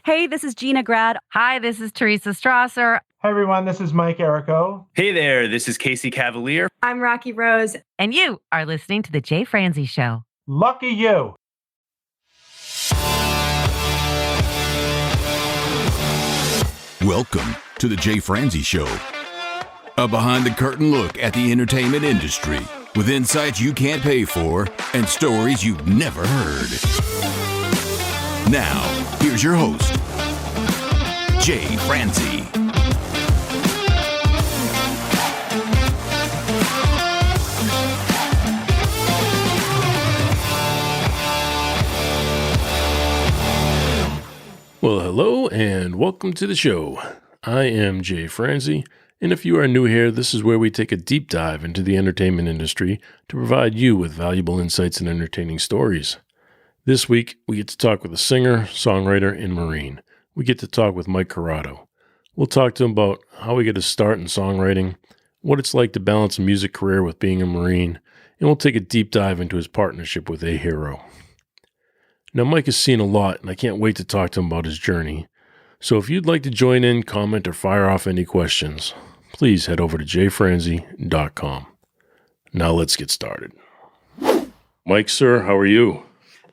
Hey, this is Gina Grad. Hi, this is Teresa Strasser. Hi, everyone. This is Mike Corrado. Hey there. This is Casey Cavalier. I'm Rocky Rose. And you are listening to The Jay Franze Show. Lucky you. Welcome to The Jay Franze Show. A behind-the-curtain look at the entertainment industry with insights you can't pay for and stories you've never heard. Now, here's your host, Jay Franze. Well, hello and welcome to the show. I am Jay Franze, and if you are new here, this is where we take a deep dive into the entertainment industry to provide you with valuable insights and entertaining stories. This week, we get to talk with a singer, songwriter, and Marine. We get to talk with Mike Corrado. We'll talk to him about how we get a start in songwriting, what it's like to balance a music career with being a Marine, and we'll take a deep dive into his partnership with A Hero. Now, Mike has seen a lot, and I can't wait to talk to him about his journey. So if you'd like to join in, comment, or fire off any questions, please head over to jayfranze.com. Now let's get started. Mike, sir, how are you?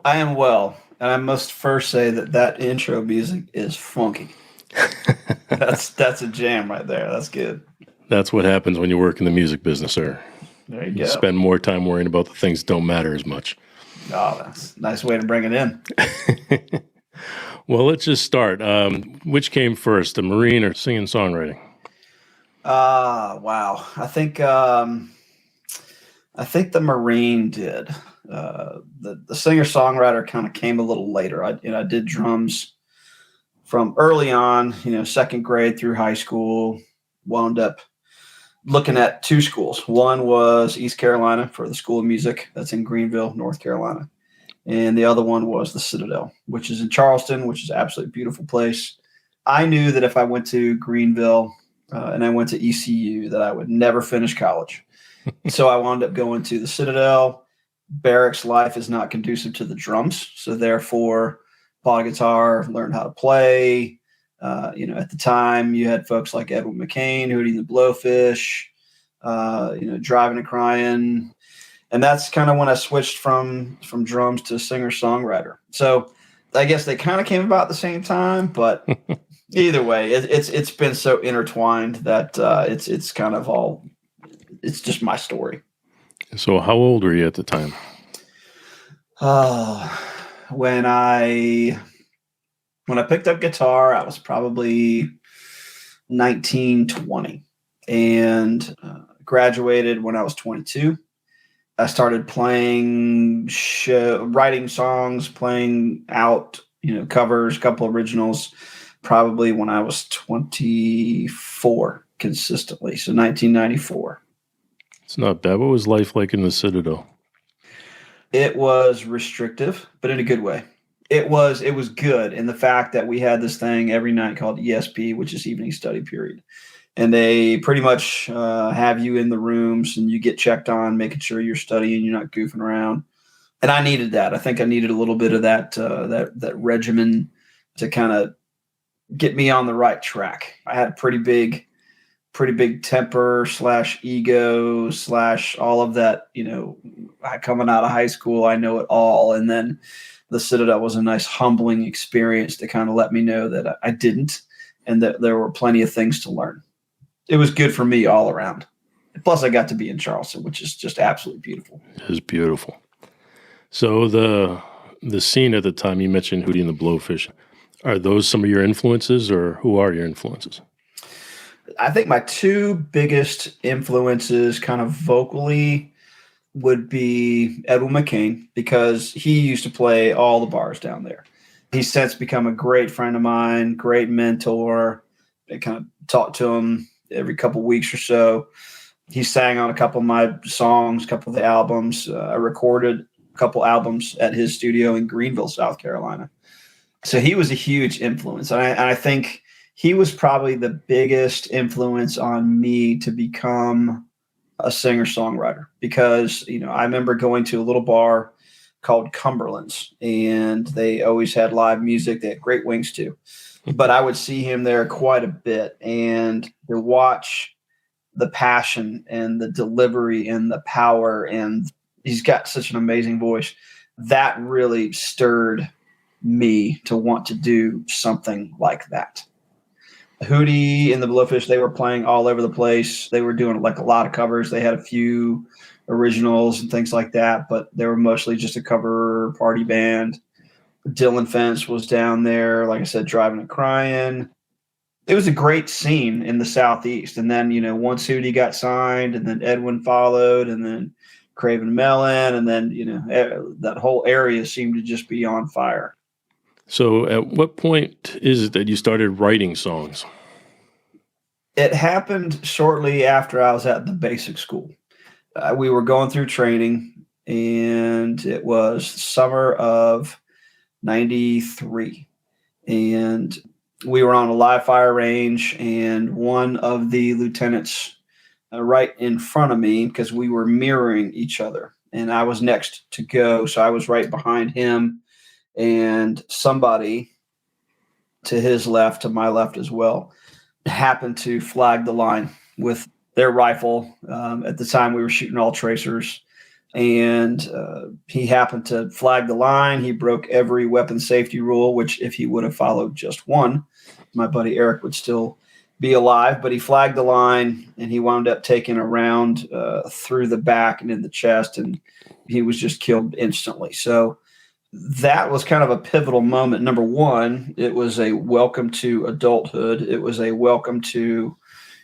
I am well, and I must first say that intro music is funky. That's a jam right there. That's good. That's what happens when you work in the music business, sir. There you You go. spend more time worrying about the things that don't matter as much. Oh, that's a nice way to bring it in. Well, let's just start. Which came first, the Marine or singing songwriting? Wow. I think the Marine did. The singer-songwriter kind of came a little later. I did drums from early on, second grade through high school, wound up looking at two schools. One was East Carolina for the School of Music. That's in Greenville, North Carolina. And the other one was the Citadel, which is in Charleston, which is an absolutely beautiful place. I knew that if I went to Greenville and I went to ECU, that I would never finish college. So I wound up going to the Citadel. Barracks life is not conducive to the drums. So therefore, bought a guitar, learned how to play. At the time, you had folks like Edwin, McCain, Hootie, the Blowfish, Driving and Crying. And that's kind of when I switched from drums to singer-songwriter. So I guess they kind of came about at the same time, but either way, it's been so intertwined that it's kind of all – it's just my story. So how old were you at the time? When I picked up guitar, I was probably 19, 20, and graduated when I was 22. I started playing, writing songs, playing out, covers, a couple originals, probably when I was 24 consistently. So 1994. It's not bad. What was life like in the Citadel? It was restrictive, but in a good way. It was good in the fact that we had this thing every night called ESP, which is evening study period. And they pretty much have you in the rooms and you get checked on, making sure you're studying, you're not goofing around. And I needed that. I think I needed a little bit of that regimen to kind of get me on the right track. I had a pretty big temper / ego / all of that, coming out of high school, I know it all. And then the Citadel was a nice humbling experience to kind of let me know that I didn't, and that there were plenty of things to learn. It was good for me all around. Plus I got to be in Charleston, which is just absolutely beautiful. It is beautiful. So the scene at the time, you mentioned Hootie and the Blowfish. Are those some of your influences, or who are your influences? I think my two biggest influences kind of vocally would be Edwin McCain, because he used to play all the bars down there. He's since become a great friend of mine, great mentor. I kind of talk to him every couple of weeks or so. He sang on a couple of my songs, a couple of the albums. I recorded a couple albums at his studio in Greenville, South Carolina. So he was a huge influence. And I think he was probably the biggest influence on me to become a singer-songwriter, because, I remember going to a little bar called Cumberland's, and they always had live music. They had great wings too. But I would see him there quite a bit, and to watch the passion and the delivery and the power, and he's got such an amazing voice, that really stirred me to want to do something like that. Hootie and the Blowfish, they were playing all over the place. They were doing like a lot of covers. They had a few originals and things like that, but they were mostly just a cover party band. Dylan Fence was down there, like I said, driving and crying. It was a great scene in the Southeast. And then, once Hootie got signed, and then Edwin followed, and then Craven Mellon, and then, that whole area seemed to just be on fire. So at what point is it that you started writing songs? It happened shortly after I was at the basic school. We were going through training, and it was summer of 93, and we were on a live fire range, and one of the lieutenants right in front of me, because we were mirroring each other, and I was next to go, so I was right behind him, and somebody to his left, to my left as well, happened to flag the line with their rifle. At the time we were shooting all tracers, and he happened to flag the line. He broke every weapon safety rule, which if he would have followed just one, my buddy Eric would still be alive. But he flagged the line, and he wound up taking a round through the back and in the chest, and he was just killed instantly. So that was kind of a pivotal moment. Number one, it was a welcome to adulthood. It was a welcome to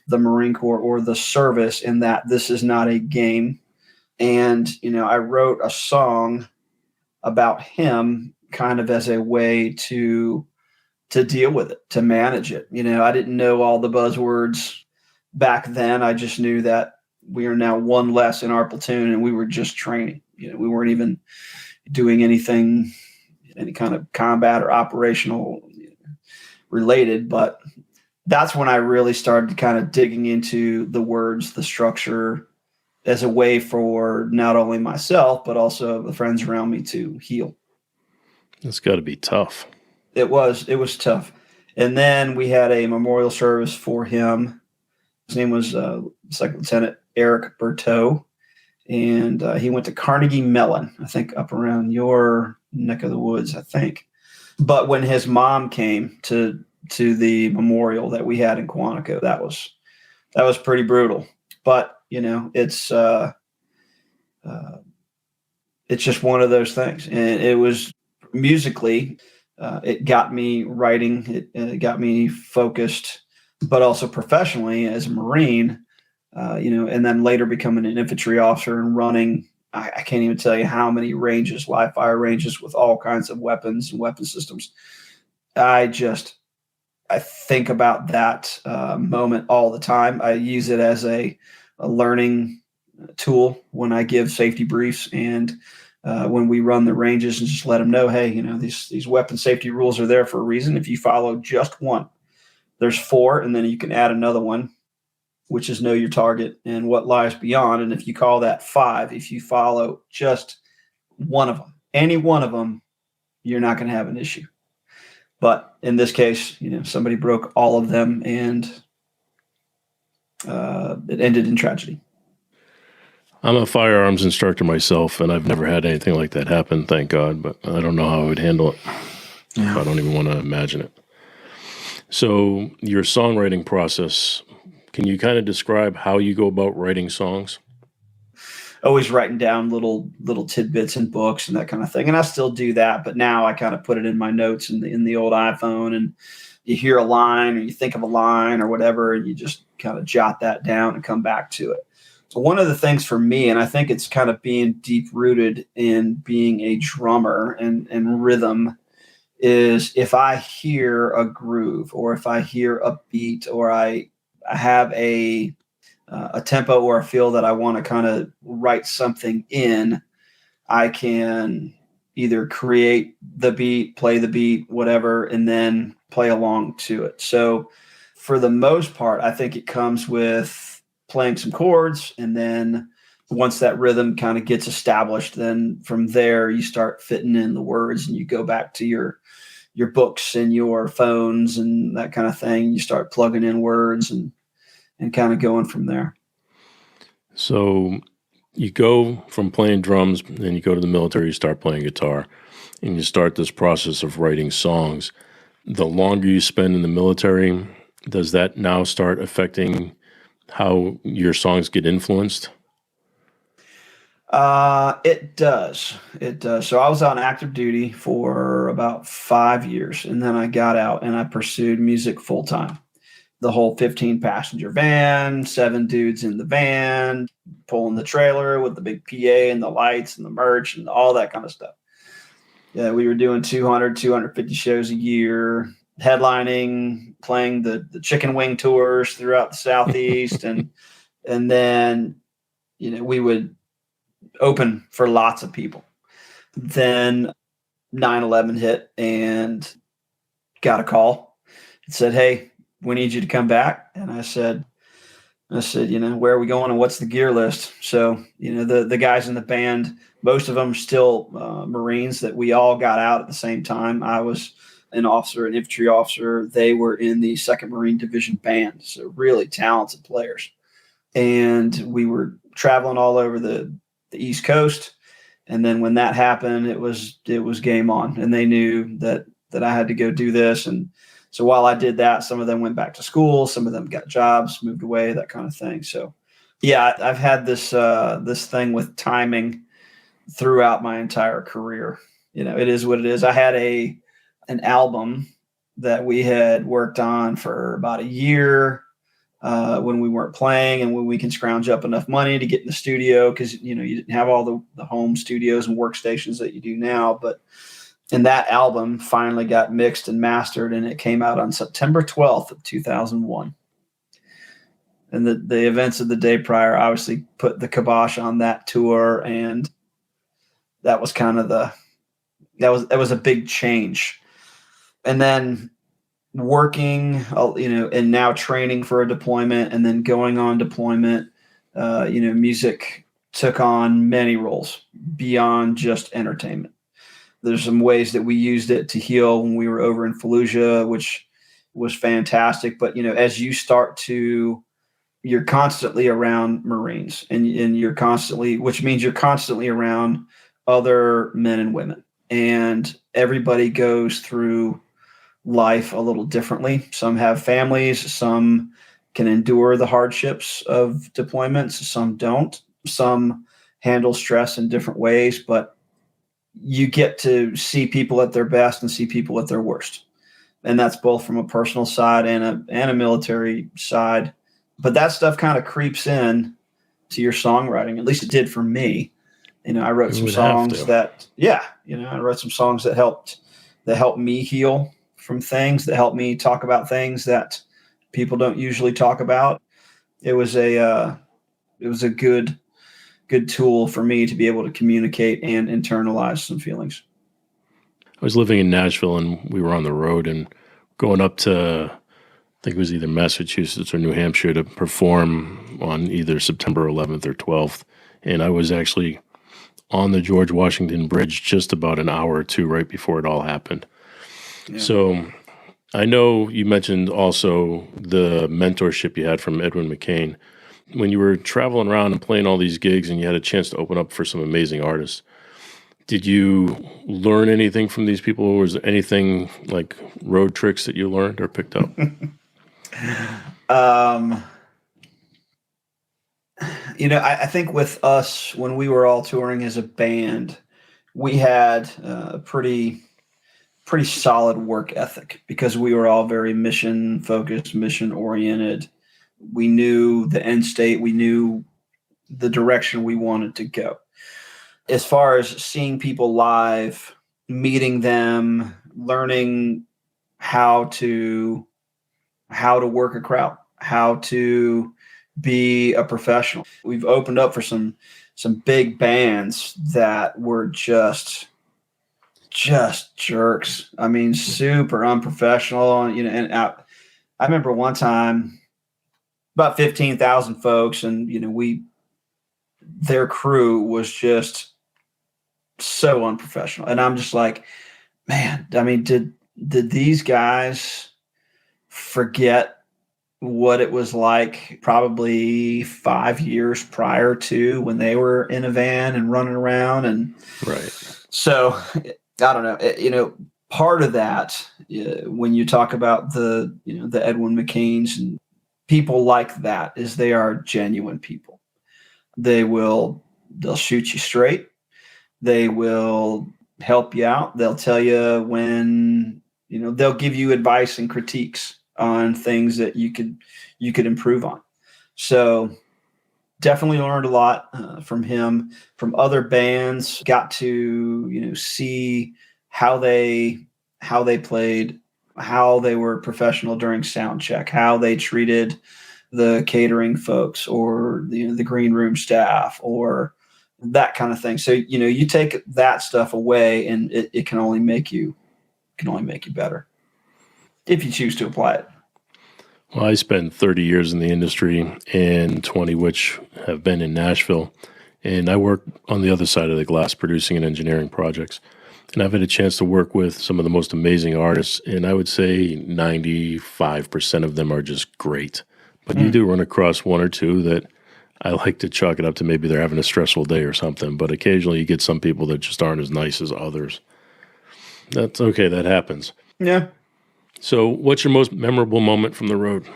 the Marine Corps or the service, in that this is not a game. And, I wrote a song about him kind of as a way to deal with it, to manage it. I didn't know all the buzzwords back then. I just knew that we are now one less in our platoon, and we were just training. We weren't even doing anything, any kind of combat or operational related. But that's when I really started kind of digging into the words, the structure, as a way for not only myself, but also the friends around me to heal. It's got to be tough. It was tough. And then we had a memorial service for him. His name was Second Lieutenant Eric Berteau, and he went to Carnegie Mellon, I think up around your neck of the woods, I think. But when his mom came to the memorial that we had in Quantico, that was pretty brutal. But it's just one of those things. And it was musically, it got me writing, it got me focused, but also professionally as a Marine, and then later becoming an infantry officer and running, I can't even tell you how many ranges, live fire ranges with all kinds of weapons and weapon systems. I think about that moment all the time. I use it as a learning tool when I give safety briefs, and when we run the ranges, and just let them know, hey, these weapon safety rules are there for a reason. If you follow just one, there's 4, and then you can add another one, which is know your target and what lies beyond. And if you call that 5, if you follow just one of them, any one of them, you're not going to have an issue. But in this case, somebody broke all of them, and it ended in tragedy. I'm a firearms instructor myself, and I've never had anything like that happen, thank God, but I don't know how I would handle it. Yeah. I don't even want to imagine it. So your songwriting process, can you kind of describe how you go about writing songs? Always writing down little tidbits in books and that kind of thing. And I still do that, but now I kind of put it in my notes in the old iPhone, and you hear a line or you think of a line or whatever, and you just kind of jot that down and come back to it. So one of the things for me, and I think it's kind of being deep rooted in being a drummer and rhythm, is if I hear a groove, or if I hear a beat, or I have a tempo, or I feel that I want to kind of write something in, I can either create the beat, play the beat, whatever, and then play along to it. So for the most part, I think it comes with playing some chords and then once that rhythm kind of gets established, then from there you start fitting in the words, and you go back to your books and your phones and that kind of thing. You start plugging in words and kind of going from there. So you go from playing drums, then you go to the military, you start playing guitar, and you start this process of writing songs. The longer you spend in the military, does that now start affecting how your songs get influenced? It does. It does. So I was on active duty for about 5 years, and then I got out and I pursued music full time. The whole 15-passenger van, 7 dudes in the van, pulling the trailer with the big PA and the lights and the merch and all that kind of stuff. Yeah, we were doing 200, 250 shows a year, headlining, playing the chicken wing tours throughout the Southeast. and then, we would open for lots of people. Then 9/11 hit and got a call. It said, "Hey, we need you to come back." And I said, where are we going and what's the gear list? So, the guys in the band, most of them still Marines that we all got out at the same time. I was an infantry officer. They were in the 2nd Marine Division band. So really talented players. And we were traveling all over the East Coast. And then when that happened, it was game on, and they knew that I had to go do this. And so while I did that, some of them went back to school, some of them got jobs, moved away, that kind of thing. So yeah, I've had this thing with timing throughout my entire career. It is what it is. I had an album that we had worked on for about a year when we weren't playing, and when we can scrounge up enough money to get in the studio, because you didn't have all the home studios and workstations that you do now. And that album finally got mixed and mastered, and it came out on September 12th of 2001. And the events of the day prior obviously put the kibosh on that tour, and that was kind of that was a big change. And then working, and now training for a deployment, and then going on deployment, music took on many roles beyond just entertainment. There's some ways that we used it to heal when we were over in Fallujah, which was fantastic. But, as you you're constantly around Marines, and which means you're constantly around other men and women, and everybody goes through life a little differently. Some have families, some can endure the hardships of deployments, some don't. Some handle stress in different ways, but you get to see people at their best and see people at their worst. And that's both from a personal side and a military side. But that stuff kind of creeps in to your songwriting. At least it did for me. I wrote some songs I wrote some songs that helped me heal from things, that helped me talk about things that people don't usually talk about. It was a good tool for me to be able to communicate and internalize some feelings. I was living in Nashville, and we were on the road and going up to, I think it was either Massachusetts or New Hampshire, to perform on either September 11th or 12th. And I was actually on the George Washington Bridge just about an hour or two right before it all happened. Yeah. So I know you mentioned also the mentorship you had from Edwin McCain. When you were traveling around and playing all these gigs and you had a chance to open up for some amazing artists, did you learn anything from these people? Or was there anything like road tricks that you learned or picked up? I think with us, when we were all touring as a band, we had a pretty solid work ethic, because we were all very mission focused, mission oriented. We knew the end state. We knew the direction we wanted to go. As far as seeing people live, meeting them, learning how to work a crowd, how to be a professional. We've opened up for some big bands that were just jerks. I mean, super unprofessional. And I remember one time, about 15,000 folks, and their crew was just so unprofessional. And I'm just like, man, I mean, did these guys forget what it was like probably 5 years prior to when they were in a van and running around? And Right. so I don't know, part of that, when you talk about the Edwin McCains and people like that, is they are genuine people. They'll shoot you straight. They will help you out. They'll tell you when, they'll give you advice and critiques on things that you could improve on. So definitely learned a lot from him. From other bands, got to see how they played, how they were professional during sound check, how they treated the catering folks or the green room staff or that kind of thing. So you take that stuff away, and it can only make you better if you choose to apply it. Well, I spent 30 years in the industry, and 20 which have been in Nashville. And I work on the other side of the glass, producing and engineering projects. And I've had a chance to work with some of the most amazing artists, and I would say 95% of them are just great. But you do run across one or two that I like to chalk it up to maybe they're having a stressful day or something. But occasionally you get some people that just aren't as nice as others. That's okay. That happens. Yeah. So what's your most memorable moment from the road?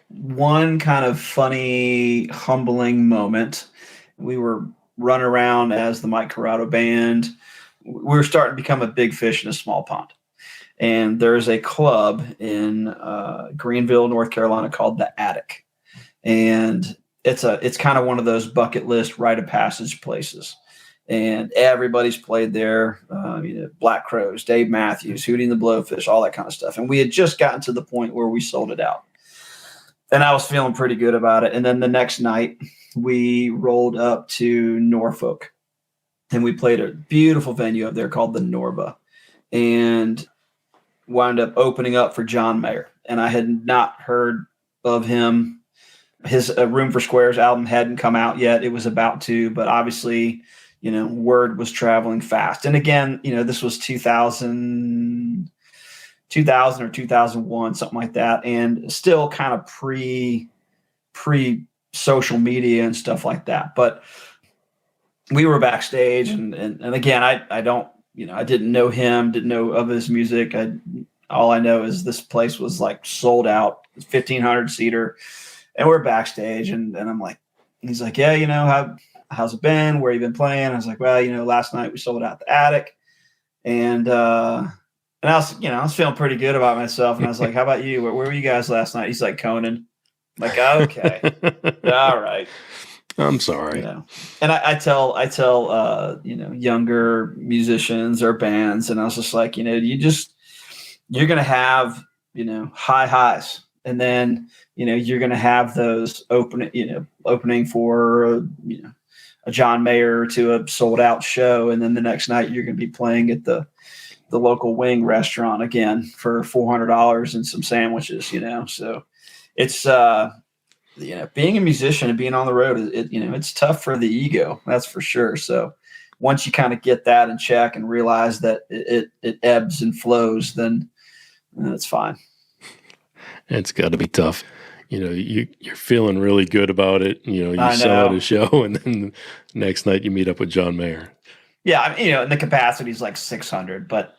One kind of funny, humbling moment. We were running around as the Mike Corrado band. We were starting to become a big fish in a small pond. And there's a club in Greenville, North Carolina called The Attic. And it's kind of one of those bucket list rite of passage places. And everybody's played there, Black Crowes, Dave Matthews, Hootie and the Blowfish, all that kind of stuff. And we had just gotten to the point where we sold it out. And I was feeling pretty good about it. And then the next night, we rolled up to Norfolk. And we played a beautiful venue up there called the Norba. And wound up opening up for John Mayer. And I had not heard of him. His Room for Squares album hadn't come out yet. It was about to, but obviously – word was traveling fast. And again, this was 2000 or 2001, something like that. And still kind of pre social media and stuff like that. But we were backstage and again, I don't, I didn't know him, didn't know of his music. All I know is this place was like sold out, 1,500 seater. And we're backstage and I'm like, he's like, yeah, how's it been? Where you been playing? I was like, well, last night we sold out The Attic. And I was feeling pretty good about myself. And I was like, how about you? Where were you guys last night? He's like, Conan. I'm like, okay. All right. I'm sorry. And I tell younger musicians or bands, and I was just like, you're going to have, high highs. And then, you're going to have those opening for, a John Mayer to a sold out show. And then the next night you're going to be playing at the local wing restaurant again for $400 and some sandwiches, So it's, being a musician and being on the road, it's tough for the ego. That's for sure. So once you kind of get that in check and realize that it ebbs and flows, then it's fine. It's got to be tough. You're feeling really good about it. You sell out a show, and then the next night you meet up with John Mayer. Yeah, and the capacity is like 600, but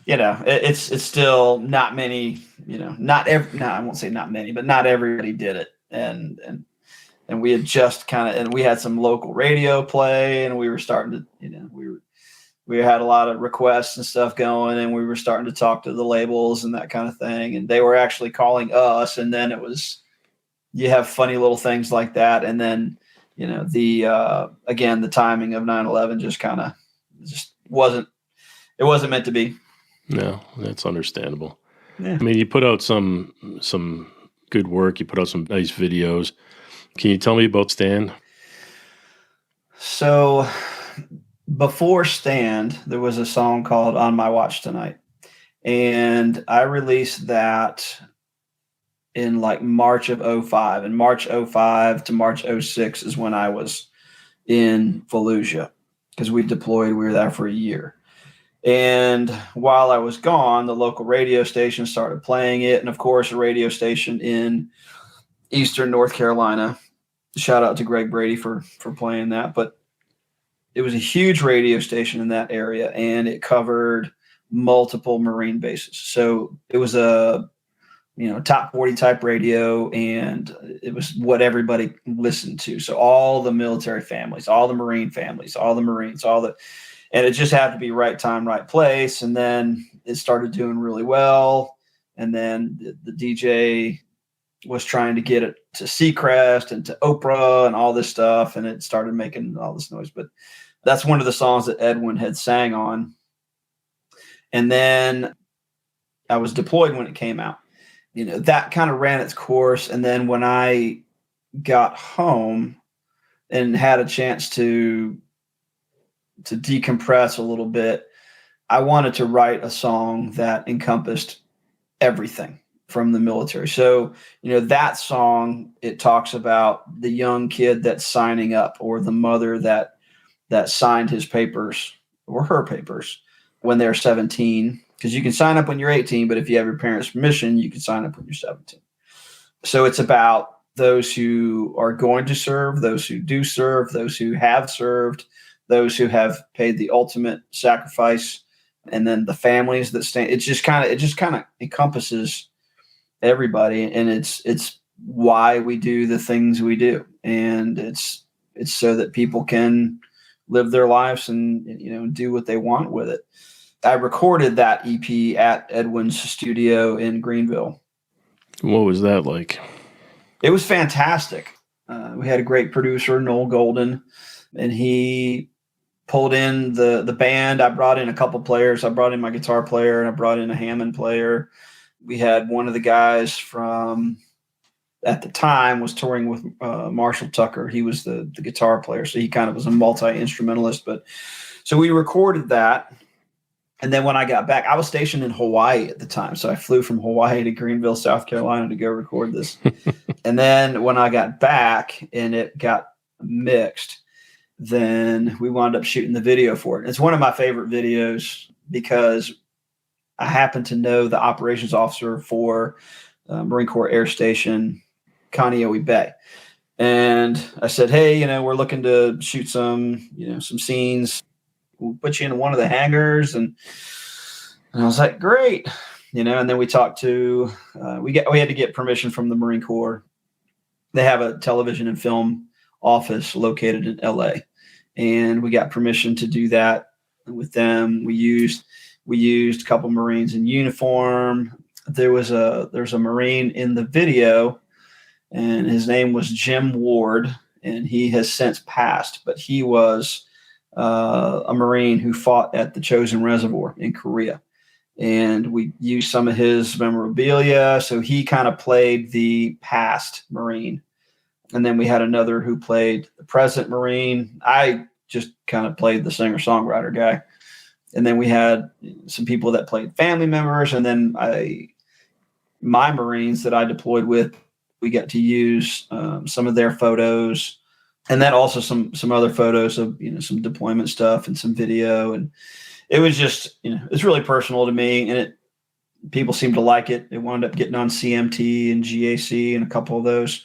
it's still not many. I won't say not many, but not everybody did it. And we had just and we had some local radio play, and we were starting to, we had a lot of requests and stuff going, and we were starting to talk to the labels and that kind of thing. And they were actually calling us, and then it was. You have funny little things like that. And then, the timing of 9/11 just wasn't meant to be. No, that's understandable. Yeah. I mean, you put out some good work. You put out some nice videos. Can you tell me about Stand? So before Stand, there was a song called On My Watch Tonight. And I released that in like March of 05, and March 05 to March 06 is when I was in Fallujah because we deployed. We were there for a year. And while I was gone, the local radio station started playing it. And of course, a radio station in Eastern North Carolina. Shout out to Greg Brady for playing that. But it was a huge radio station in that area, and it covered multiple Marine bases. So it was a top 40 type radio, and it was what everybody listened to. So all the military families, all the Marine families, all the Marines, and it just had to be right time, right place. And then it started doing really well. And then the DJ was trying to get it to Seacrest and to Oprah and all this stuff. And it started making all this noise. But that's one of the songs that Edwin had sang on. And then I was deployed when it came out. That kind of ran its course. And then when I got home and had a chance to decompress a little bit, I wanted to write a song that encompassed everything from the military. So, that song, it talks about the young kid that's signing up, or the mother that signed his papers or her papers when they're 17, because you can sign up when you're 18, but if you have your parents' permission, you can sign up when you're 17. So it's about those who are going to serve, those who do serve, those who have served, those who have paid the ultimate sacrifice, and then the families that stand. It just kind of encompasses everybody, and it's why we do the things we do, and it's so that people can live their lives and do what they want with it. I recorded that EP at Edwin's studio in Greenville. What was that like? It was fantastic. We had a great producer, Noel Golden, and he pulled in the band. I brought in a couple players. I brought in my guitar player, and I brought in a Hammond player. We had one of the guys from, at the time, was touring with Marshall Tucker. He was the guitar player, so he kind of was a multi-instrumentalist. But so we recorded that. And then when I got back, I was stationed in Hawaii at the time. So I flew from Hawaii to Greenville, South Carolina to go record this. And then when I got back and it got mixed, then we wound up shooting the video for it. It's one of my favorite videos because I happen to know the operations officer for Marine Corps Air Station, Kaneohe Bay. And I said, hey, we're looking to shoot some scenes. We'll put you in one of the hangars. And I was like, great. And then we talked to, we had to get permission from the Marine Corps. They have a television and film office located in LA. And we got permission to do that with them. We used a couple Marines in uniform. There's a Marine in the video, and his name was Jim Ward, and he has since passed, but he was a Marine who fought at the Chosin Reservoir in Korea. And we used some of his memorabilia. So he kind of played the past Marine. And then we had another who played the present Marine. I just kind of played the singer-songwriter guy. And then we had some people that played family members. And then my Marines that I deployed with, we got to use some of their photos. And then also some other photos of, some deployment stuff and some video. And it was just, it's really personal to me, and people seemed to like it. It wound up getting on CMT and GAC and a couple of those.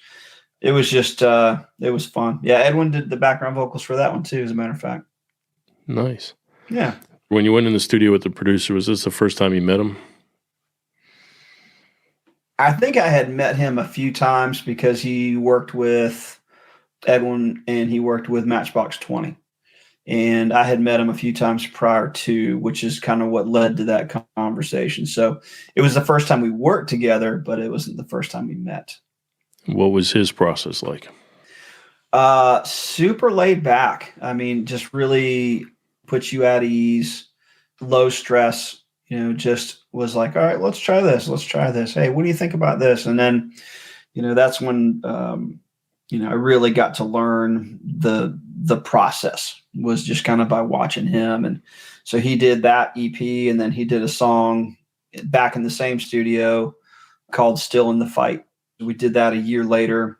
It was just, it was fun. Yeah. Edwin did the background vocals for that one too, as a matter of fact. Nice. Yeah. When you went in the studio with the producer, was this the first time you met him? I think I had met him a few times because he worked with Edwin and he worked with Matchbox 20. And I had met him a few times prior to, which is kind of what led to that conversation. So it was the first time we worked together, but it wasn't the first time we met. What was his process like? Super laid back. I mean, just really puts you at ease, low stress, just was like, all right, let's try this. Let's try this. Hey, what do you think about this? And then, that's when, I really got to learn the process, was just kind of by watching him. And so he did that EP, and then he did a song back in the same studio called Still in the Fight. We did that a year later.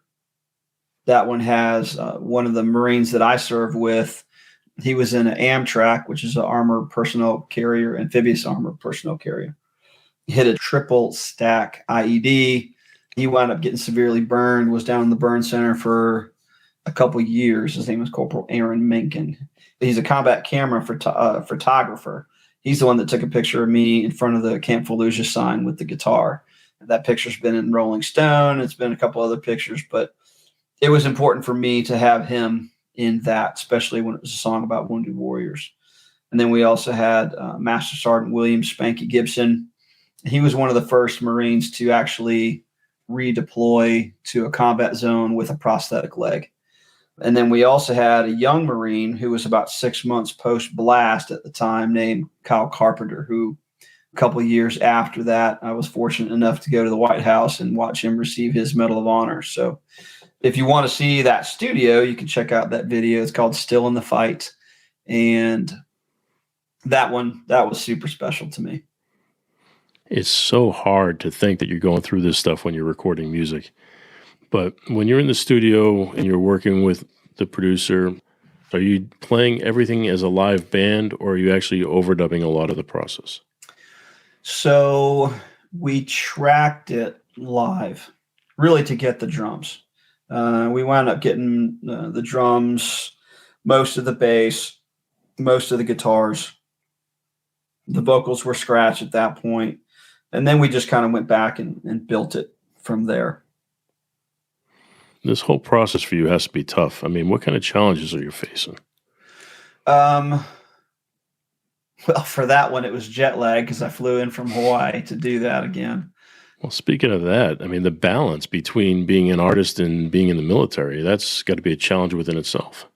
That one has one of the Marines that I served with. He was in an Amtrak, which is an armored personnel carrier, amphibious armored personnel carrier. He hit a triple stack IED. He wound up getting severely burned, was down in the burn center for a couple of years. His name was Corporal Aaron Mencken. He's a combat camera photographer. He's the one that took a picture of me in front of the Camp Fallujah sign with the guitar. That picture's been in Rolling Stone. It's been a couple other pictures, but it was important for me to have him in that, especially when it was a song about wounded warriors. And then we also had Master Sergeant William Spanky Gibson. He was one of the first Marines to actually redeploy to a combat zone with a prosthetic leg. And then we also had a young Marine who was about 6 months post-blast at the time named Kyle Carpenter, who a couple of years after that, I was fortunate enough to go to the White House and watch him receive his Medal of Honor. So if you want to see that studio, you can check out that video. It's called Still in the Fight. And that was super special to me. It's so hard to think that you're going through this stuff when you're recording music. But when you're in the studio and you're working with the producer, are you playing everything as a live band, or are you actually overdubbing a lot of the process? So we tracked it live, really to get the drums. We wound up getting the drums, most of the bass, most of the guitars. The vocals were scratched at that point. And then we just kind of went back and built it from there. This whole process for you has to be tough. I mean, what kind of challenges are you facing? Well, for that one, it was jet lag because I flew in from Hawaii to do that again. Well, speaking of that, I mean, the balance between being an artist and being in the military, that's got to be a challenge within itself.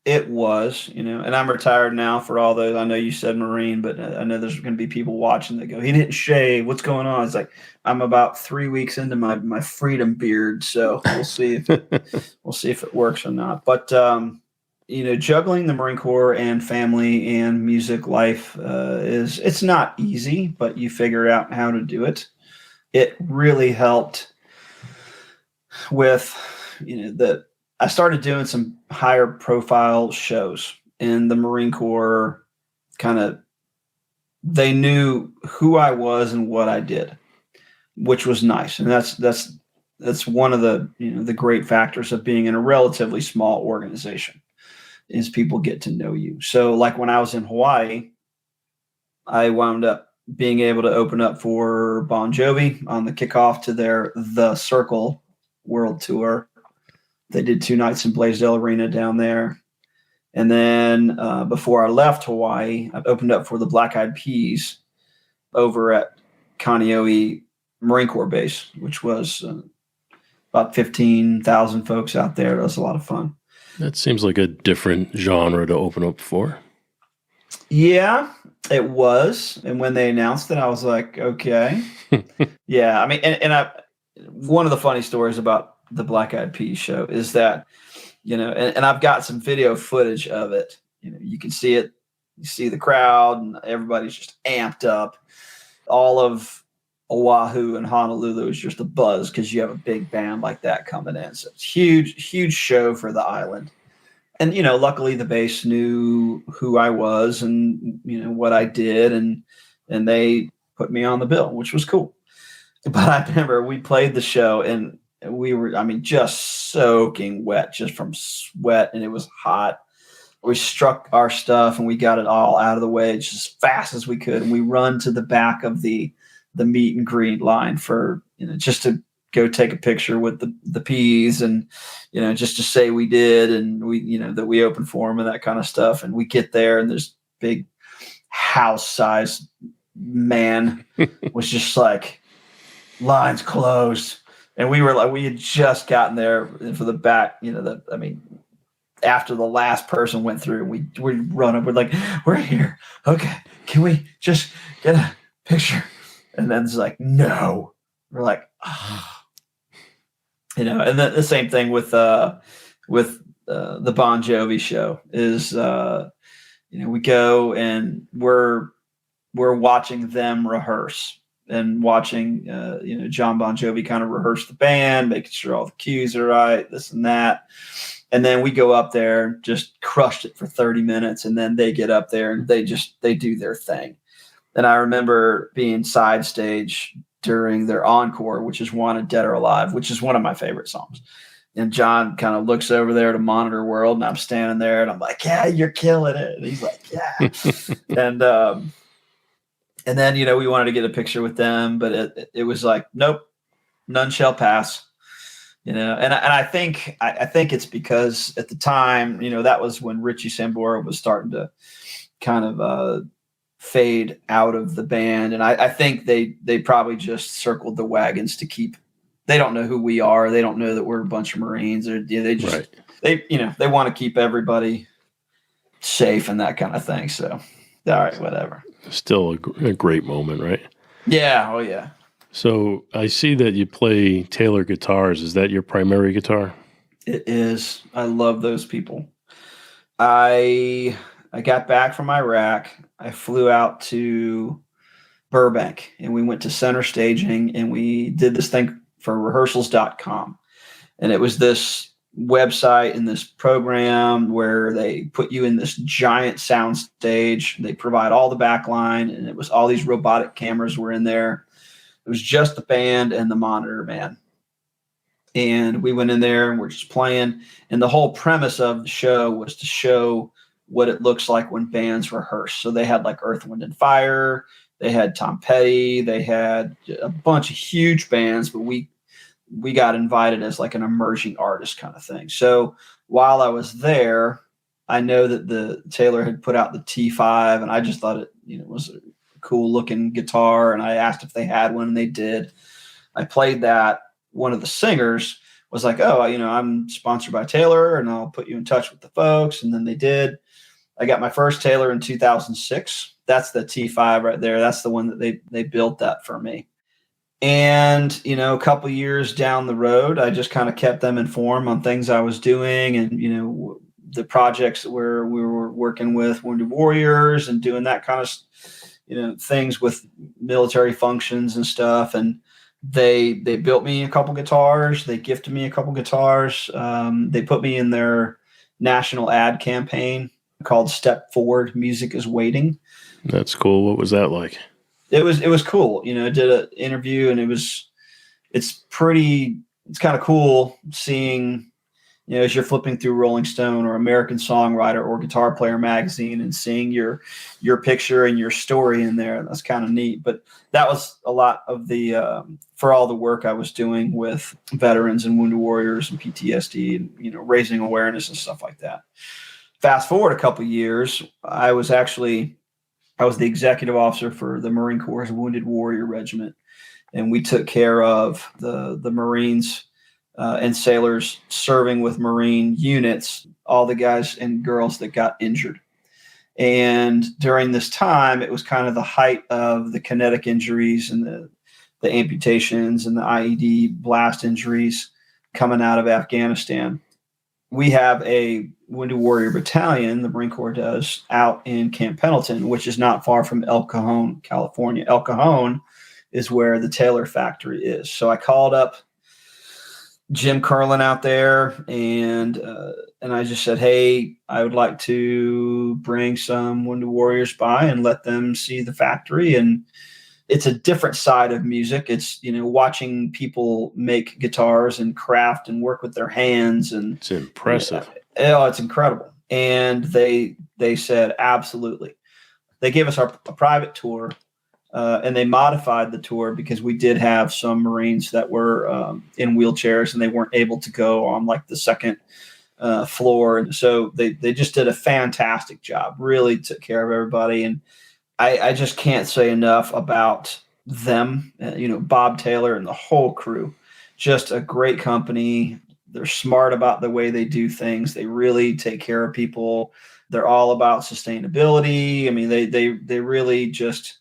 It was, and I'm retired now for all those. I know you said Marine, but I know there's going to be people watching that go, he didn't shave. What's going on? It's like, I'm about 3 weeks into my freedom beard. So we'll see if it works or not. But, juggling the Marine Corps and family and music life it's not easy, but you figure out how to do it. It really helped with, I started doing some higher profile shows, and the Marine Corps they knew who I was and what I did, which was nice. And that's one of the, the great factors of being in a relatively small organization is people get to know you. So like when I was in Hawaii, I wound up being able to open up for Bon Jovi on the kickoff to their The Circle World Tour. They did 2 nights in Blaisdell Arena down there. And then before I left Hawaii, I opened up for the Black Eyed Peas over at Kaneohe Marine Corps Base, which was about 15,000 folks out there. It was a lot of fun. That seems like a different genre to open up for. Yeah, it was. And when they announced it, I was like, okay. Yeah, I mean, and one of the funny stories about the Black Eyed Peas show is that, and I've got some video footage of it. You can see it. You see the crowd and everybody's just amped up. All of Oahu and Honolulu is just a buzz because you have a big band like that coming in. So it's huge show for the island. And, luckily the base knew who I was and, what I did. And they put me on the bill, which was cool. But I remember we played the show and we were, just soaking wet just from sweat, and it was hot. We struck our stuff and we got it all out of the way just as fast as we could. And we run to the back of the meet and greet line for, just to go take a picture with the Peas and, just to say we did. And we, that we opened for them and that kind of stuff. And we get there and this big house sized man was just like, lines closed. And we were like, we had just gotten there for the back, after the last person went through, we run up, we're like, we're here. Okay. Can we just get a picture? And then it's like, no. We're like, oh. And then the same thing with the Bon Jovi show is, we go and we're watching them rehearse. and watching, John Bon Jovi kind of rehearse the band, making sure all the cues are right, this and that. And then we go up there, just crushed it for 30 minutes. And then they get up there and they do their thing. And I remember being side stage during their encore, which is Wanted Dead or Alive, which is one of my favorite songs. And John kind of looks over there to Monitor World, and I'm standing there and I'm like, yeah, you're killing it. And he's like, yeah. And then, we wanted to get a picture with them, but it was like, nope, none shall pass. And I think it's because at the time, that was when Richie Sambora was starting to kind of fade out of the band. And I think they probably just circled the wagons to keep. They don't know who we are. They don't know that we're a bunch of Marines. Or they just right. they want to keep everybody safe and that kind of thing. So, all right, whatever. Still a great moment, right? Yeah. Oh, yeah. So I see that you play Taylor guitars. Is that your primary guitar? It is. I love those people. I got back from Iraq. I flew out to Burbank and we went to center staging and we did this thing for rehearsals.com. And it was this website and this program where they put you in this giant sound stage. They provide all the backline and it was all these robotic cameras were in there. It was just the band and the monitor man. And we went in there and we're just playing. And the whole premise of the show was to show what it looks like when bands rehearse. So they had like Earth, Wind and Fire. They had Tom Petty. They had a bunch of huge bands, but we got invited as like an emerging artist kind of thing. So while I was there, I know that the Taylor had put out the T5 and I just thought it, was a cool looking guitar. And I asked if they had one and they did. I played that. One of the singers was like, oh, I'm sponsored by Taylor and I'll put you in touch with the folks. And then they did. I got my first Taylor in 2006. That's the T5 right there. That's the one that they built that for me. And, a couple years down the road, I just kind of kept them informed on things I was doing and, the projects where we were working with Wounded Warriors and doing that kind of, things with military functions and stuff. And they built me a couple guitars. They gifted me a couple guitars. They put me in their national ad campaign called Step Forward, Music is Waiting. That's cool. What was that like? It was cool. I did an interview and it's kind of cool seeing, as you're flipping through Rolling Stone or American Songwriter or Guitar Player magazine and seeing your picture and your story in there. That's kind of neat. But that was a lot of the, for all the work I was doing with veterans and Wounded Warriors and PTSD and, raising awareness and stuff like that. Fast forward a couple of years, I was the executive officer for the Marine Corps' Wounded Warrior Regiment, and we took care of the Marines and sailors serving with Marine units, all the guys and girls that got injured. And during this time, it was kind of the height of the kinetic injuries and the amputations and the IED blast injuries coming out of Afghanistan. We have a Wounded Warrior Battalion, the Marine Corps does, out in Camp Pendleton, which is not far from El Cajon, California. El Cajon is where the Taylor factory is. So I called up Jim Curlin out there and I just said, hey, I would like to bring some Wounded Warriors by and let them see the factory. And it's a different side of music. It's, watching people make guitars and craft and work with their hands. And it's impressive. It's incredible. And they said, absolutely. They gave us a private tour and they modified the tour because we did have some Marines that were in wheelchairs and they weren't able to go on like the second floor. And so they just did a fantastic job, really took care of everybody. And I just can't say enough about them, Bob Taylor and the whole crew. Just a great company. They're smart about the way they do things. They really take care of people. They're all about sustainability. I mean, they really just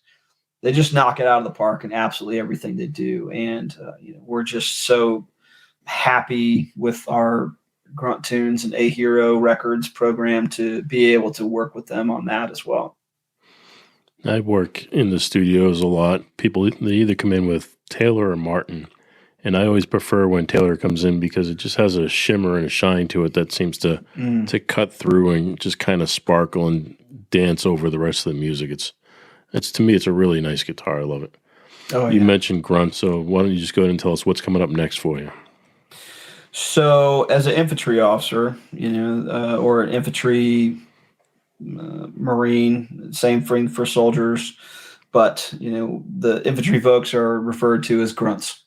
knock it out of the park in absolutely everything they do. And we're just so happy with our Grunt Tunes and A Hero Records program to be able to work with them on that as well. I work in the studios a lot. People, they either come in with Taylor or Martin. And I always prefer when Taylor comes in because it just has a shimmer and a shine to it that seems to cut through and just kind of sparkle and dance over the rest of the music. It's to me, it's a really nice guitar. I love it. Oh, You mentioned grunt, so why don't you just go ahead and tell us what's coming up next for you? So, as an infantry officer, or an infantry Marine, same thing for soldiers, but the infantry folks are referred to as grunts.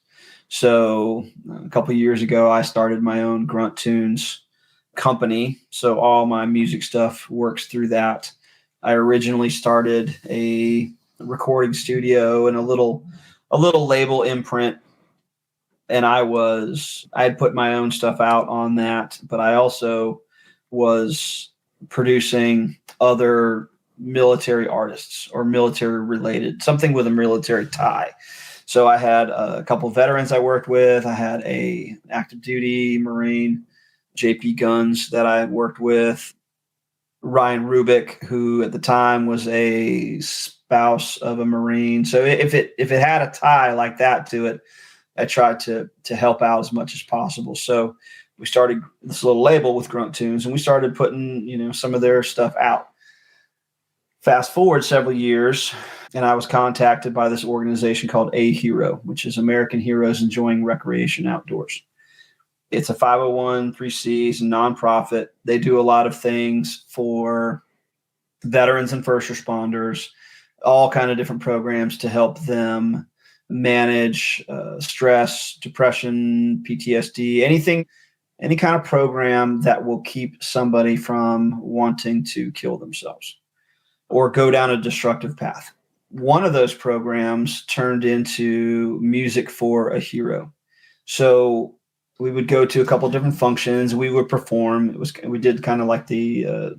So, a couple of years ago, I started my own Grunt Tunes company. So, all my music stuff works through that. I originally started a recording studio and a little label imprint, and I had put my own stuff out on that, but I also was producing other military artists or military related, something with a military tie. So I had a couple of veterans I worked with. I had a active duty Marine, JP Guns, that I worked with. Ryan Rubik, who at the time was a spouse of a Marine. So if it had a tie like that to it, I tried to help out as much as possible. So we started this little label with Grunt Tunes, and we started putting, some of their stuff out. Fast forward several years, and I was contacted by this organization called A Hero, which is American Heroes Enjoying Recreation Outdoors. It's a 501(c)(3), it's a nonprofit. They do a lot of things for veterans and first responders, all kind of different programs to help them manage stress, depression, PTSD, any kind of program that will keep somebody from wanting to kill themselves or go down a destructive path. One of those programs turned into Music for a Hero. So we would go to a couple of different functions. We would perform. We did kind of like the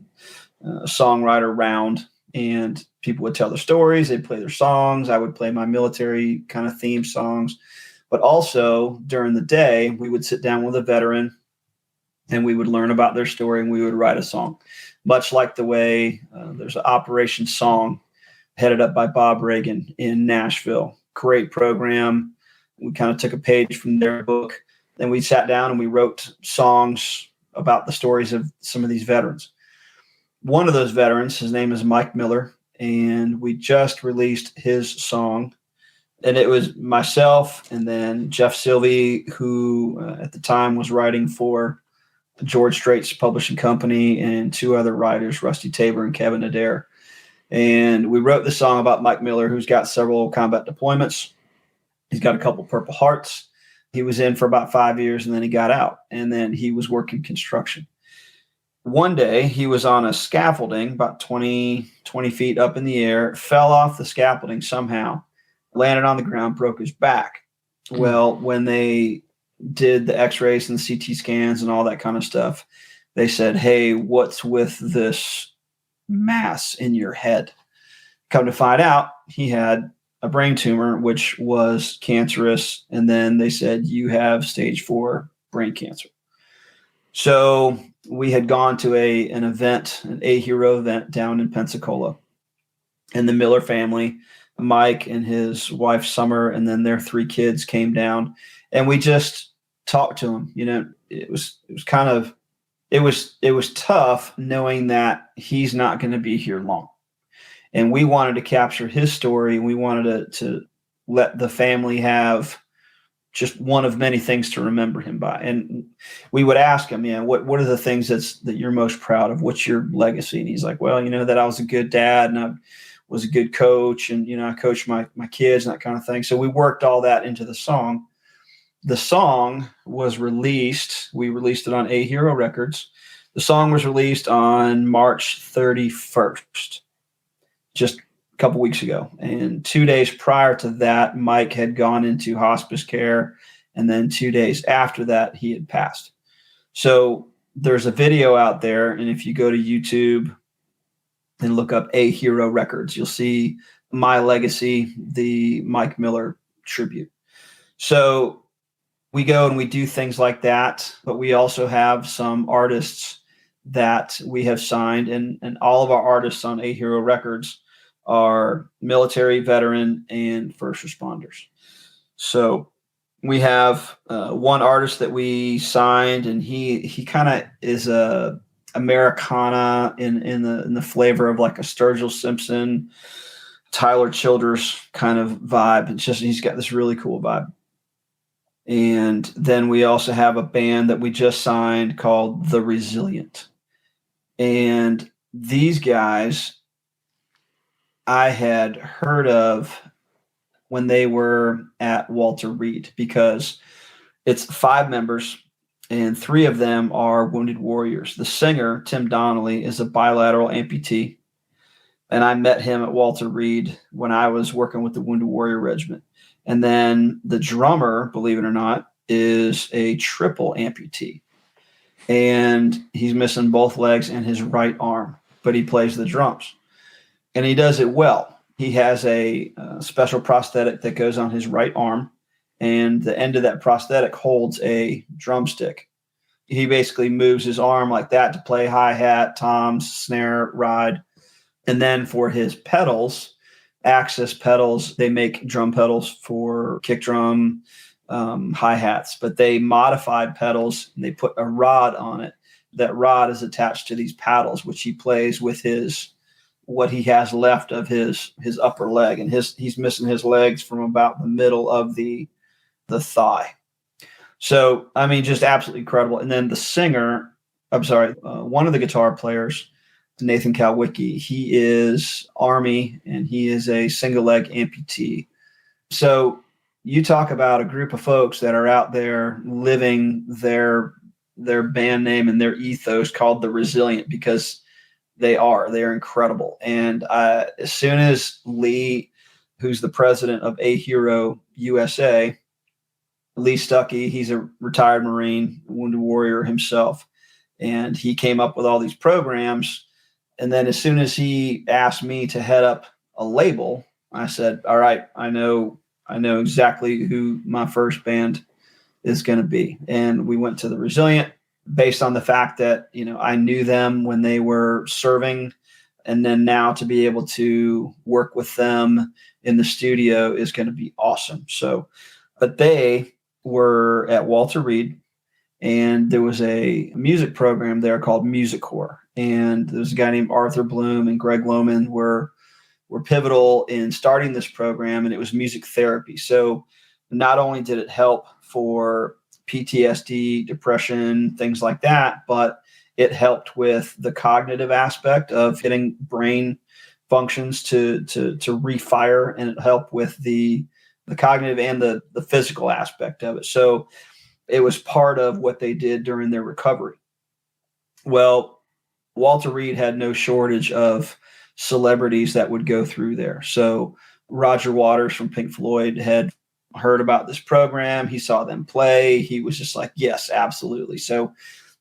songwriter round, and people would tell their stories. They'd play their songs. I would play my military kind of theme songs. But also during the day, we would sit down with a veteran and we would learn about their story, and we would write a song, much like the way there's an Operation Song headed up by Bob Reagan in Nashville. Great program. We kind of took a page from their book. Then we sat down and we wrote songs about the stories of some of these veterans. One of those veterans, his name is Mike Miller, and we just released his song. And it was myself and then Jeff Sylvie, who at the time was writing for George Strait's publishing company, and two other writers, Rusty Tabor and Kevin Adair. And we wrote the song about Mike Miller, who's got several combat deployments. He's got a couple Purple Hearts. He was in for about 5 years, and then he got out, and then he was working construction. One day he was on a scaffolding about 20 feet up in the air, fell off the scaffolding somehow, landed on the ground, broke his back. Well, when they did the x-rays and the CT scans and all that kind of stuff, they said, "Hey, what's with this mass in your head?" Come to find out, he had a brain tumor, which was cancerous. And then they said, "You have stage 4 brain cancer." So we had gone to an event, an A Hero event down in Pensacola, and the Miller family, Mike and his wife Summer, and then their 3 kids came down, and we just talked to him. It was tough knowing that he's not going to be here long. And we wanted to capture his story, and we wanted to let the family have just one of many things to remember him by. And we would ask him, what are the things that you're most proud of? What's your legacy? And he's like, "Well, that I was a good dad, and I was a good coach, and I coached my kids and that kind of thing." So we worked all that into the song. The song was released. We released it on A Hero Records. The song was released on March 31st, just a couple weeks ago. And 2 days prior to that, Mike had gone into hospice care. And then 2 days after that, he had passed. So there's a video out there. And if you go to YouTube and look up A Hero Records, you'll see My Legacy, the Mike Miller tribute. So we go and we do things like that, but we also have some artists that we have signed, and all of our artists on A Hero Records are military, veteran, and first responders. So we have one artist that we signed, and he kind of is a Americana in the flavor of like a Sturgill Simpson, Tyler Childers kind of vibe. It's just he's got this really cool vibe. And then we also have a band that we just signed called The Resilient. And these guys I had heard of when they were at Walter Reed, because it's 5 members and 3 of them are wounded warriors. The singer, Tim Donnelly, is a bilateral amputee. And I met him at Walter Reed when I was working with the Wounded Warrior Regiment. And then the drummer, believe it or not, is a triple amputee. And he's missing both legs and his right arm, but he plays the drums. And he does it well. He has a special prosthetic that goes on his right arm, and the end of that prosthetic holds a drumstick. He basically moves his arm like that to play hi-hat, toms, snare, ride. And then for his pedals, Axis pedals, they make drum pedals for kick drum, hi-hats, but they modified pedals and they put a rod on it. That rod is attached to these paddles, which he plays with what he has left of his upper leg, and he's missing his legs from about the middle of the thigh. So, I mean, just absolutely incredible. And then the singer, one of the guitar players, Nathan Kalwicki, he is Army and he is a single leg amputee. So you talk about a group of folks that are out there living their band name and their ethos called The Resilient, because they're incredible. And as soon as Lee, who's the president of A Hero USA, Lee Stuckey, he's a retired Marine, wounded warrior himself, and he came up with all these programs. And then as soon as he asked me to head up a label, I said, all right, I know exactly who my first band is going to be. And we went to The Resilient, based on the fact that, I knew them when they were serving, and then now to be able to work with them in the studio is going to be awesome. So, but they were at Walter Reed, and there was a music program there called Music Corps. And there was a guy named Arthur Bloom and Greg Lohman were pivotal in starting this program, and it was music therapy. So not only did it help for PTSD, depression, things like that, but it helped with the cognitive aspect of getting brain functions to refire, and it helped with the cognitive and the physical aspect of it. So it was part of what they did during their recovery. Well, Walter Reed had no shortage of celebrities that would go through there. So Roger Waters from Pink Floyd had heard about this program. He saw them play. He was just like, yes, absolutely. So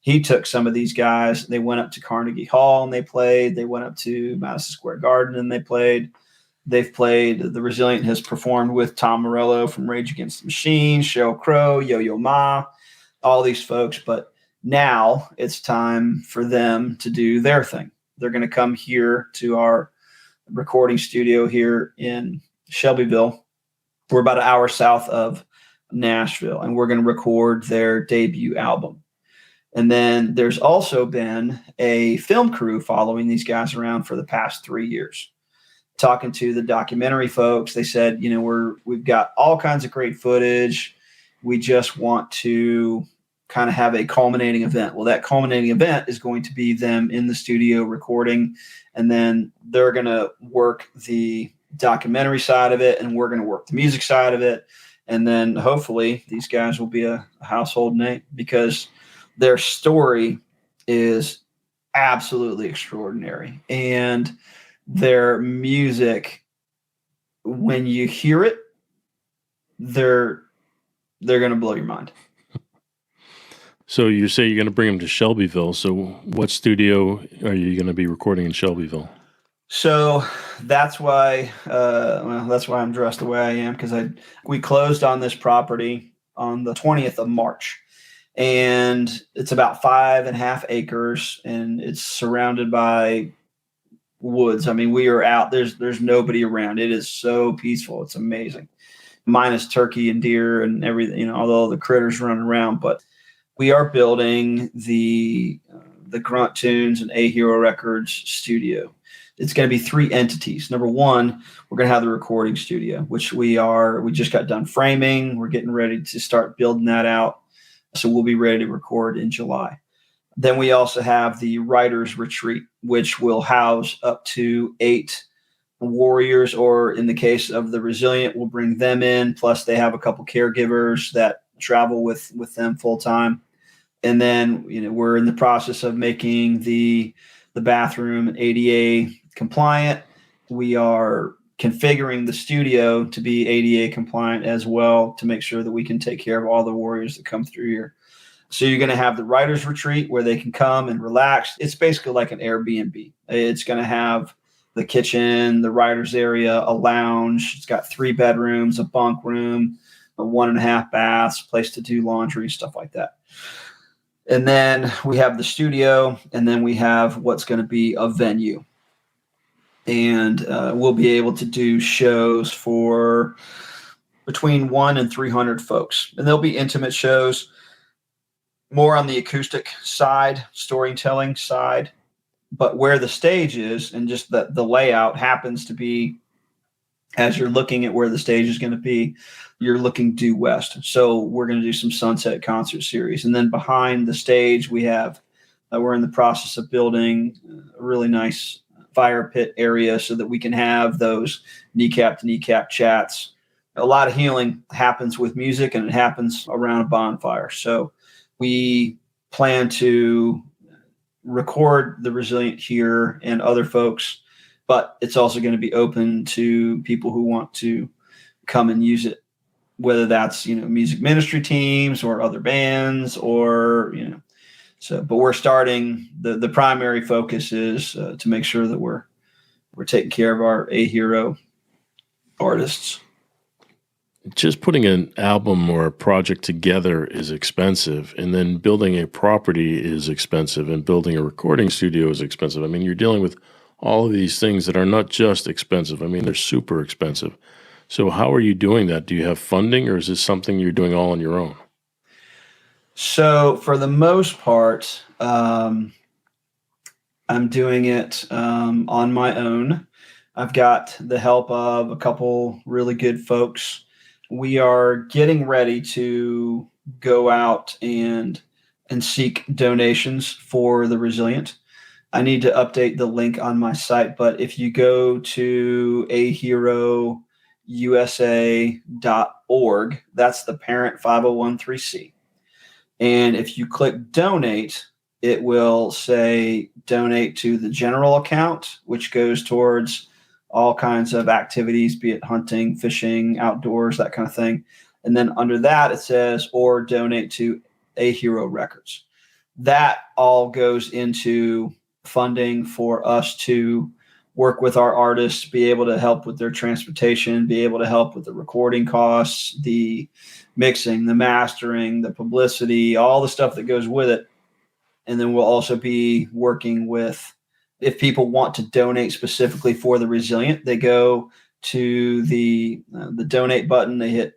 he took some of these guys. They went up to Carnegie Hall and they played. They went up to Madison Square Garden and they played. They've played. The Resilient has performed with Tom Morello from Rage Against the Machine, Sheryl Crow, Yo-Yo Ma, all these folks. But now it's time for them to do their thing. They're going to come here to our recording studio here in Shelbyville. We're about an hour south of Nashville, and we're going to record their debut album. And then there's also been a film crew following these guys around for the past 3 years. Talking to the documentary folks, they said, we've got all kinds of great footage. We just want to kind of have a culminating event. Well, that culminating event is going to be them in the studio recording, and then they're going to work the documentary side of it, and we're going to work the music side of it. And then hopefully these guys will be a household name, because their story is absolutely extraordinary. And their music, when you hear it, they're going to blow your mind. So you say you're going to bring them to Shelbyville. So what studio are you going to be recording in Shelbyville? So that's why I'm dressed the way I am, because we closed on this property on the 20th of March, and it's about 5.5 acres, and it's surrounded by woods. I mean, we are out. There's nobody around. It is so peaceful. It's amazing. Minus turkey and deer and everything, although the critters running around. But we are building the Grunt Tunes and A Hero Records studio. It's going to be 3 entities. Number one, we're going to have the recording studio, which we just got done framing. We're getting ready to start building that out. So we'll be ready to record in July. Then we also have the writers retreat, which will house up to 8 warriors, or in the case of the Resilient, we'll bring them in. Plus they have a couple caregivers that travel with them full time. And then, we're in the process of making the bathroom ADA compliant. We are configuring the studio to be ADA compliant as well, to make sure that we can take care of all the warriors that come through here. So you're going to have the writers retreat where they can come and relax. It's basically like an Airbnb. It's going to have the kitchen, the writers area, a lounge. It's got 3 bedrooms, a bunk room, a 1.5 baths, place to do laundry, stuff like that. And then we have the studio, and then we have what's going to be a venue. And we'll be able to do shows for between 100 and 300 folks. And they'll be intimate shows, more on the acoustic side, storytelling side. But where the stage is and just the layout happens to be, as you're looking at where the stage is going to be, you're looking due west. So we're going to do some sunset concert series. And then behind the stage, we're in the process of building a really nice fire pit area so that we can have those kneecap to kneecap chats. A lot of healing happens with music, and it happens around a bonfire. So we plan to record the Resilient here and other folks, but it's also going to be open to people who want to come and use it, whether that's, music ministry teams or other bands or, so, but we're starting, the primary focus is to make sure that we're taking care of our A Hero artists. Just putting an album or a project together is expensive, and then building a property is expensive, and building a recording studio is expensive. I mean, you're dealing with all of these things that are not just expensive. I mean, they're super expensive. So how are you doing that? Do you have funding, or is this something you're doing all on your own? So for the most part, I'm doing it on my own. I've got the help of a couple really good folks. We are getting ready to go out and seek donations for the Resilient. I need to update the link on my site, but if you go to aherousa.org, that's the parent 501(c)(3). And if you click donate, it will say donate to the general account, which goes towards all kinds of activities, be it hunting, fishing, outdoors, that kind of thing. And then under that, it says, or donate to A Hero Records. That all goes into funding for us to work with our artists, be able to help with their transportation, be able to help with the recording costs, the mixing, the mastering, the publicity, all the stuff that goes with it. And then we'll also be working with, if people want to donate specifically for the Resilient, they go to the donate button, they hit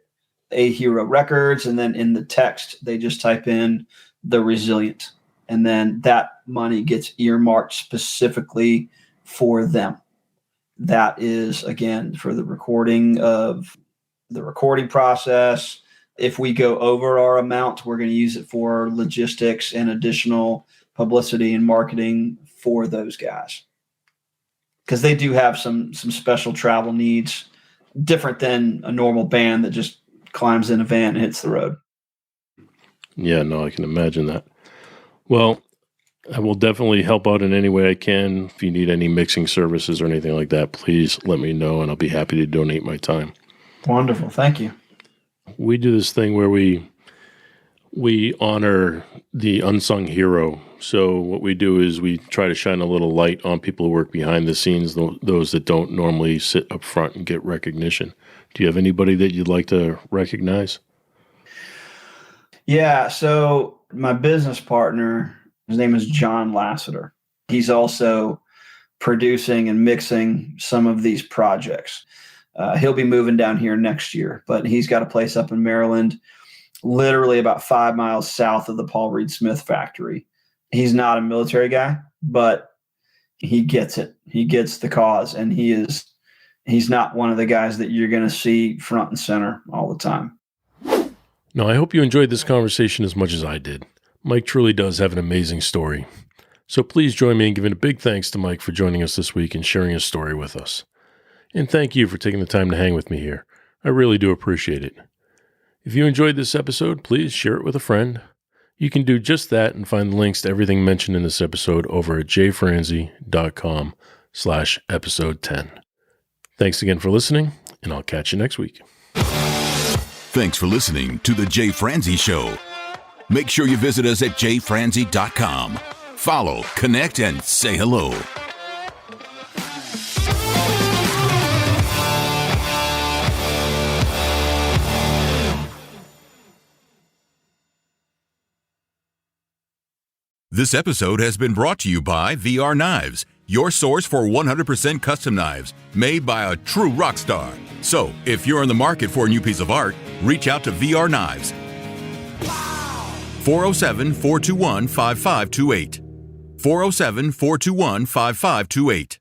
A Hero Records, and then in the text, they just type in the Resilient. And then that money gets earmarked specifically for them. That is, again, for the recording process. If we go over our amount, we're going to use it for logistics and additional publicity and marketing for those guys, because they do have some special travel needs, different than a normal band that just climbs in a van and hits the road. Yeah, no, I can imagine that. Well, I will definitely help out in any way I can. If you need any mixing services or anything like that, please let me know, and I'll be happy to donate my time. Wonderful. Thank you. We do this thing where we honor the unsung hero. So what we do is we try to shine a little light on people who work behind the scenes, those that don't normally sit up front and get recognition. Do you have anybody that you'd like to recognize? Yeah, so my business partner, his name is John Lasseter. He's also producing and mixing some of these projects. He'll be moving down here next year, but he's got a place up in Maryland, literally about 5 miles south of the Paul Reed Smith factory. He's not a military guy, but he gets it. He gets the cause, and he's not one of the guys that you're going to see front and center all the time. Now, I hope you enjoyed this conversation as much as I did. Mike truly does have an amazing story. So please join me in giving a big thanks to Mike for joining us this week and sharing his story with us. And thank you for taking the time to hang with me here. I really do appreciate it. If you enjoyed this episode, please share it with a friend. You can do just that and find the links to everything mentioned in this episode over at jfranze.com/episode 10. Thanks again for listening, and I'll catch you next week. Thanks for listening to The Jay Franze Show. Make sure you visit us at jfranze.com. Follow, connect, and say hello. This episode has been brought to you by VR Knives, your source for 100% custom knives made by a true rock star. So, if you're in the market for a new piece of art, reach out to VR Knives. 407-421-5528. 407-421-5528.